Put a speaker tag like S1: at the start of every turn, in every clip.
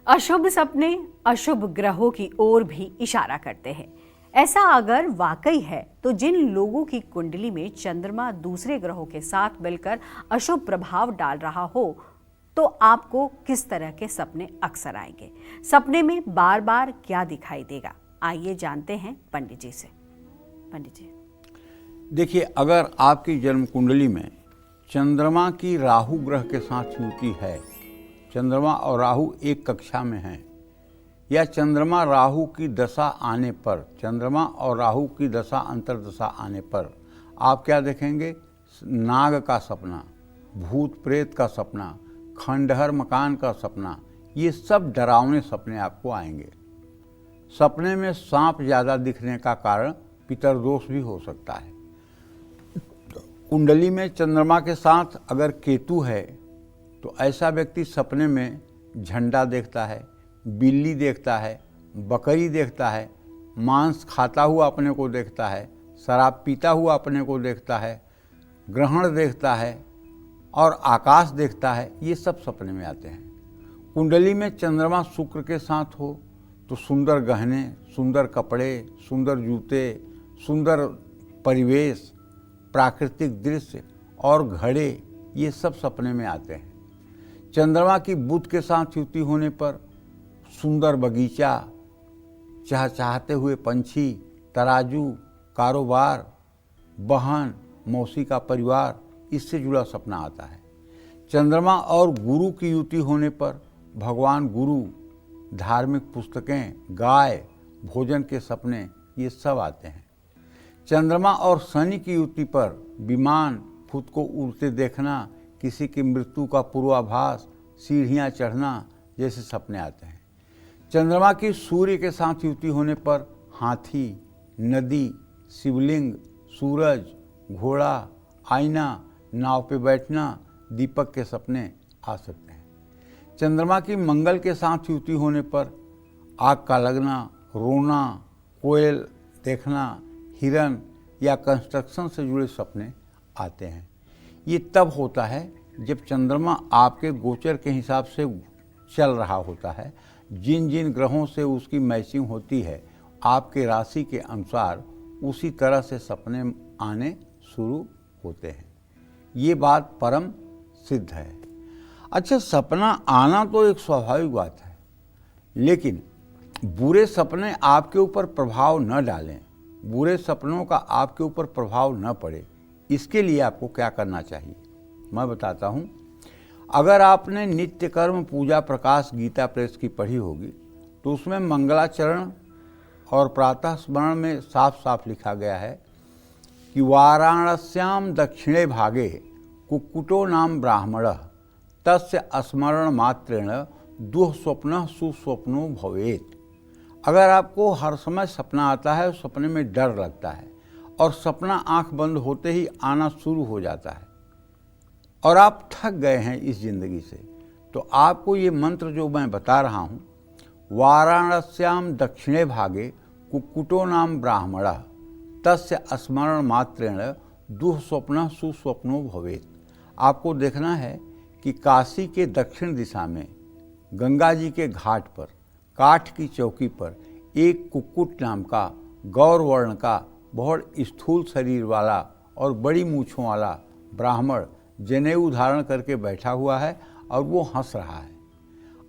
S1: अशुभ सपने अशुभ ग्रहों की ओर भी इशारा करते हैं। ऐसा अगर वाकई है तो जिन लोगों की कुंडली में चंद्रमा दूसरे ग्रहों के साथ मिलकर अशुभ प्रभाव डाल रहा हो तो आपको किस तरह के सपने अक्सर आएंगे, सपने में बार बार क्या दिखाई देगा, आइए जानते हैं पंडित जी से। पंडित जी
S2: देखिए, अगर आपकी जन्म कुंडली में चंद्रमा की राहु ग्रह के साथ युति है, चंद्रमा और राहु एक कक्षा में हैं, या चंद्रमा राहु की दशा आने पर, चंद्रमा और राहु की दशा अंतर्दशा आने पर आप क्या देखेंगे? नाग का सपना, भूत प्रेत का सपना, खंडहर मकान का सपना, ये सब डरावने सपने आपको आएंगे। सपने में सांप ज़्यादा दिखने का कारण पितरदोष भी हो सकता है। कुंडली में चंद्रमा के साथ अगर केतु है तो ऐसा व्यक्ति सपने में झंडा देखता है, बिल्ली देखता है, बकरी देखता है, मांस खाता हुआ अपने को देखता है, शराब पीता हुआ अपने को देखता है, ग्रहण देखता है और आकाश देखता है। ये सब सपने में आते हैं। कुंडली में चंद्रमा शुक्र के साथ हो तो सुंदर गहने, सुंदर कपड़े, सुंदर जूते, सुंदर परिवेश, प्राकृतिक दृश्य और घड़े, ये सब सपने में आते हैं। चंद्रमा की बुध के साथ युति होने पर सुंदर बगीचा, चहचहाते हुए पंछी, तराजू, कारोबार, बहन, मौसी का परिवार, इससे जुड़ा सपना आता है। चंद्रमा और गुरु की युति होने पर भगवान गुरु, धार्मिक पुस्तकें, गाय, भोजन के सपने, ये सब आते हैं। चंद्रमा और शनि की युति पर विमान, खुद को उड़ते देखना, किसी की मृत्यु का पूर्वाभास, सीढ़ियाँ चढ़ना जैसे सपने आते हैं। चंद्रमा की सूर्य के साथ युति होने पर हाथी, नदी, शिवलिंग, सूरज, घोड़ा, आईना, नाव पे बैठना, दीपक के सपने आ सकते हैं। चंद्रमा की मंगल के साथ युति होने पर आग का लगना, रोना, कोयल देखना, हिरन या कंस्ट्रक्शन से जुड़े सपने आते हैं। ये तब होता है जब चंद्रमा आपके गोचर के हिसाब से चल रहा होता है। जिन जिन ग्रहों से उसकी मैचिंग होती है, आपके राशि के अनुसार उसी तरह से सपने आने शुरू होते हैं। ये बात परम सिद्ध है। अच्छा, सपना आना तो एक स्वाभाविक बात है, लेकिन बुरे सपने आपके ऊपर प्रभाव न डालें, बुरे सपनों का आपके ऊपर प्रभाव न पड़े, इसके लिए आपको क्या करना चाहिए मैं बताता हूँ। अगर आपने नित्य कर्म पूजा प्रकाश गीता प्रेस की पढ़ी होगी तो उसमें मंगलाचरण और प्रातः स्मरण में साफ साफ लिखा गया है कि वाराणस्याम दक्षिणे भागे कुक्कुटो नाम ब्राह्मणः तस्य स्मरण मात्रेण दुःस्वप्नः सुस्वप्नो भवेत्। अगर आपको हर समय सपना आता है, सपने में डर लगता है और सपना आंख बंद होते ही आना शुरू हो जाता है और आप थक गए हैं इस जिंदगी से, तो आपको ये मंत्र जो मैं बता रहा हूँ, वाराणस्याम दक्षिणे भागे कुक्कुटो नाम ब्राह्मणः तस्य स्मरण मात्रेण दुःस्वप्नः सुस्वप्नो भवेत्। आपको देखना है कि काशी के दक्षिण दिशा में गंगा जी के घाट पर काठ की चौकी पर एक कुक्कुट नाम का गौर वर्ण का बहुत स्थूल शरीर वाला और बड़ी मूँछों वाला ब्राह्मण जनेऊ धारण करके बैठा हुआ है और वो हंस रहा है।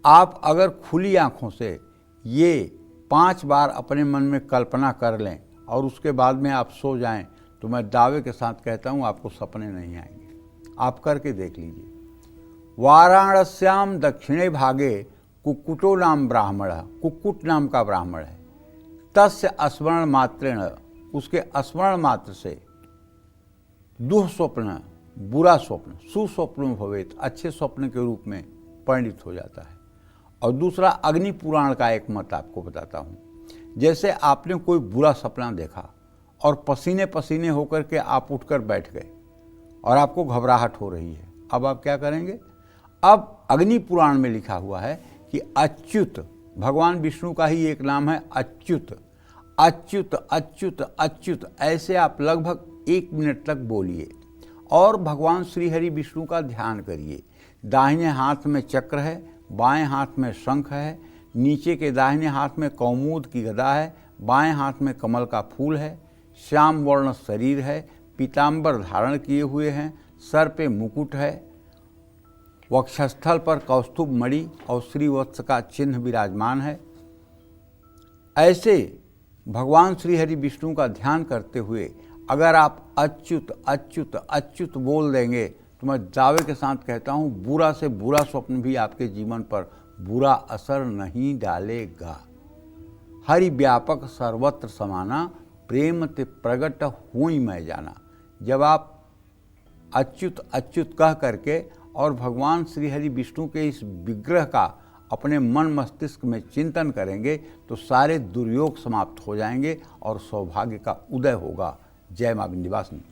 S2: आप अगर खुली आँखों से ये 5 बार अपने मन में कल्पना कर लें और उसके बाद में आप सो जाएं, तो मैं दावे के साथ कहता हूँ आपको सपने नहीं आएंगे। आप करके देख लीजिए। वाराणस्याम दक्षिणे भागे कुक्कुटो नाम ब्राह्मण, कुक्कुट नाम का ब्राह्मण है, तस्य स्मरण मात्रेण, उसके स्मरण मात्र से दुःस्वप्न, बुरा स्वप्न, सुस्वप्न भवेत्, अच्छे स्वप्न के रूप में परिणित हो जाता है। और दूसरा, अग्नि पुराण का एक मत आपको बताता हूँ। जैसे आपने कोई बुरा सपना देखा और पसीने पसीने होकर के आप उठकर बैठ गए और आपको घबराहट हो रही है, अब आप क्या करेंगे? अब अग्नि पुराण में लिखा हुआ है कि अच्युत, भगवान विष्णु का ही एक नाम है अच्युत, अच्युत अच्युत अच्युत, ऐसे आप लगभग 1 मिनट तक बोलिए और भगवान श्री हरि विष्णु का ध्यान करिए। दाहिने हाथ में चक्र है, बाएं हाथ में शंख है, नीचे के दाहिने हाथ में कौमुद की गदा है, बाएं हाथ में कमल का फूल है, श्याम वर्ण शरीर है, पीताम्बर धारण किए हुए हैं, सर पे मुकुट है, वक्षस्थल पर कौस्तुभ मणि और श्रीवत्स का चिन्ह विराजमान है। ऐसे भगवान श्री हरि विष्णु का ध्यान करते हुए अगर आप अच्युत अच्युत अच्युत बोल देंगे तो मैं दावे के साथ कहता हूँ बुरा से बुरा स्वप्न भी आपके जीवन पर बुरा असर नहीं डालेगा। हरि व्यापक सर्वत्र समाना, प्रेम ते प्रगट हुई मैं जाना। जब आप अच्युत अच्युत कह करके और भगवान श्री हरि विष्णु के इस विग्रह का अपने मन मस्तिष्क में चिंतन करेंगे तो सारे दुर्योग समाप्त हो जाएंगे और सौभाग्य का उदय होगा। जय मां विंध्यवासिनी।